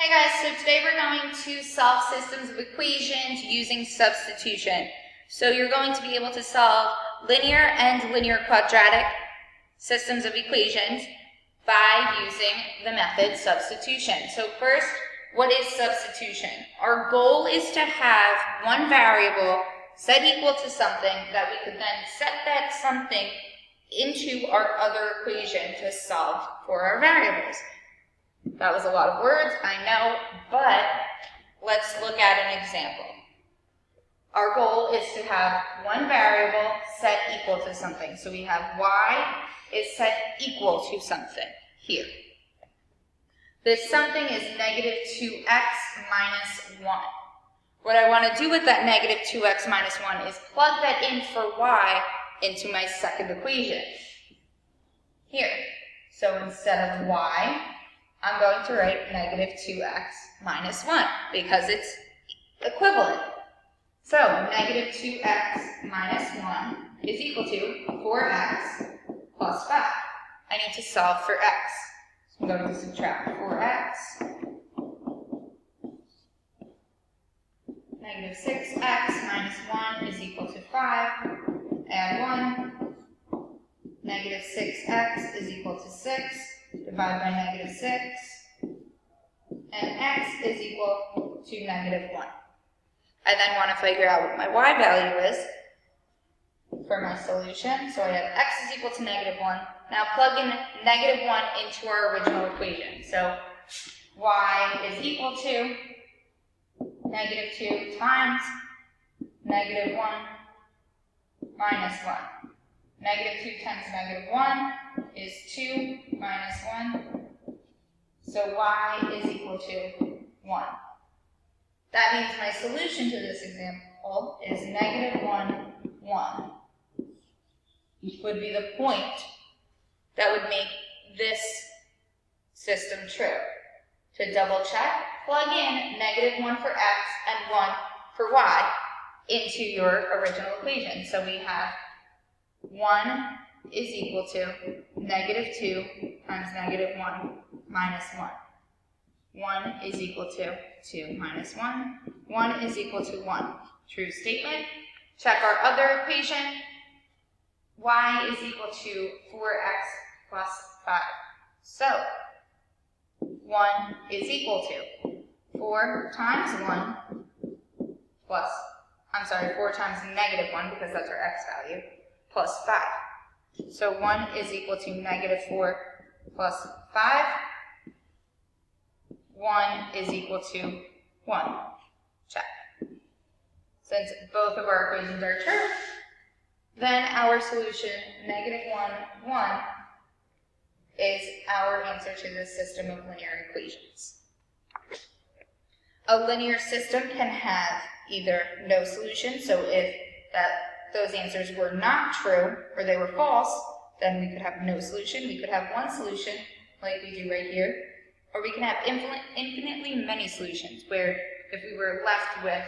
Hey guys, so today we're going to solve systems of equations using substitution. So you're going to be able to solve linear and linear quadratic systems of equations by using the method substitution. So first, what is substitution? Our goal is to have one variable set equal to something that we could then set that something into our other equation to solve for our variables. That was a lot of words, I know, but let's look at an example. Our goal is to have one variable set equal to something. So we have y is set equal to something here. This something is negative 2x minus 1. What I want to do with that negative 2x minus 1 is plug that in for y into my second equation here. So instead of y, I'm going to write negative 2x minus 1 because it's equivalent. So negative 2x minus 1 is equal to 4x plus 5. I need to solve for x. So I'm going to subtract 4x. Negative 6x minus 1 is equal to 5. Add 1. Negative 6x is equal to 6. Divide by negative 6, and x is equal to negative 1. I then want to figure out what my y value is for my solution. So I have x is equal to negative 1. Now plug in negative 1 into our original equation. So y is equal to negative 2 times negative 1 minus 1. Negative 2 times negative 1 is 2 minus 1, so y is equal to 1. That means my solution to this example is negative 1, 1, which would be the point that would make this system true. To double check, plug in negative 1 for x and 1 for y into your original equation. So we have 1 is equal to negative 2 times negative 1 minus 1. 1 is equal to 2 minus 1. 1 is equal to 1. True statement. Check our other equation. Y is equal to 4x plus 5. So, 1 is equal to 4 times 1 plus, 4 times negative 1 because that's our x value, plus 5. So 1 is equal to negative 4 plus 5. 1 is equal to 1. Check. Since both of our equations are true, then our solution, negative 1, 1, is our answer to this system of linear equations. A linear system can have either no solution, so if those answers were not true, or they were false, then we could have no solution. We could have one solution, like we do right here, or we can have infinitely many solutions, where if we were left with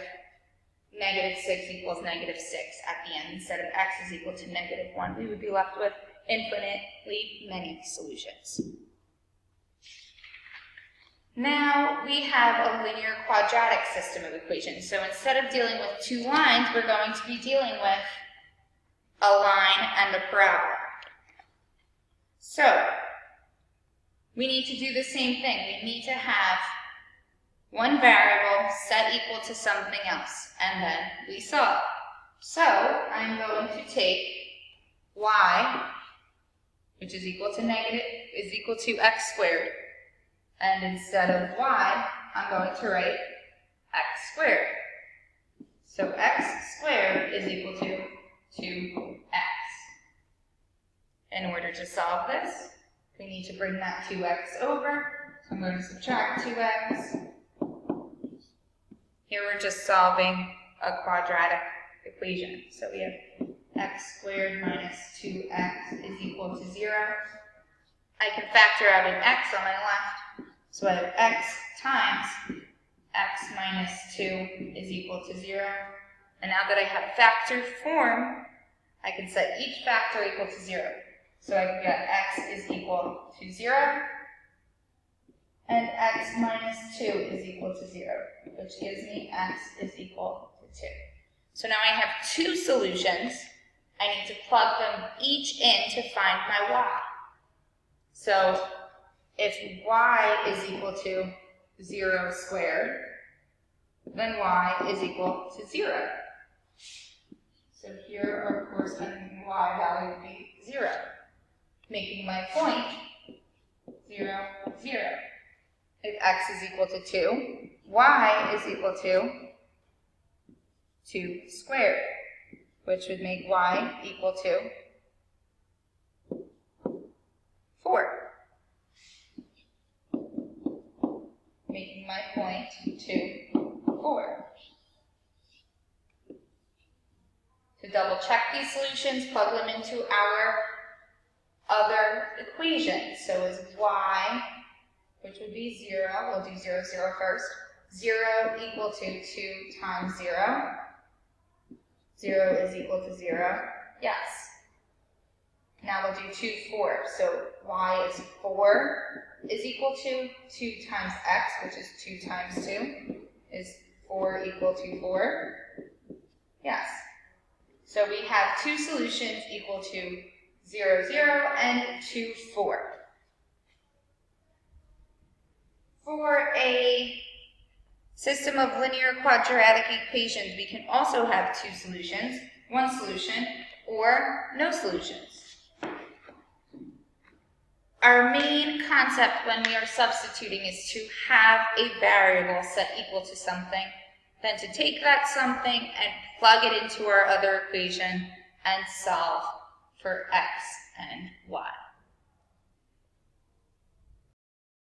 negative 6 equals negative 6 at the end, instead of x is equal to negative 1, we would be left with infinitely many solutions. Now we have a linear quadratic system of equations. So instead of dealing with two lines, we're going to be dealing with a line and a parabola. So we need to do the same thing. We need to have one variable set equal to something else, and then we solve. So I'm going to take y, which is equal to x squared. And instead of y, I'm going to write x squared. So x squared is equal to 2x. In order to solve this, we need to bring that 2x over. So I'm going to subtract 2x. Here we're just solving a quadratic equation. So we have x squared minus 2x is equal to 0. I can factor out an x on my left. So I have x times x minus 2 is equal to 0. And now that I have factor form, I can set each factor equal to 0. So I can get x is equal to 0, and x minus 2 is equal to 0, which gives me x is equal to 2. So now I have two solutions. I need to plug them each in to find my y. So if y is equal to 0 squared, then y is equal to 0. So here our corresponding y value would be 0, making my point 0, 0. If x is equal to 2, y is equal to 2 squared, which would make y equal to 4, making my point 2, 4. To double check these solutions, plug them into our other equation. So is y, which would be 0, we'll do 0, 0 first, 0 equal to 2 times 0. 0 is equal to 0, yes. Now we'll do 2, 4, so y is 4 is equal to 2 times x, which is 2 times 2, is 4 equal to 4, yes. So we have two solutions equal to 0, 0, and 2, 4. For a system of linear quadratic equations, we can also have two solutions, one solution, or no solutions. Our main concept when we are substituting is to have a variable set equal to something, then to take that something and plug it into our other equation and solve for x and y.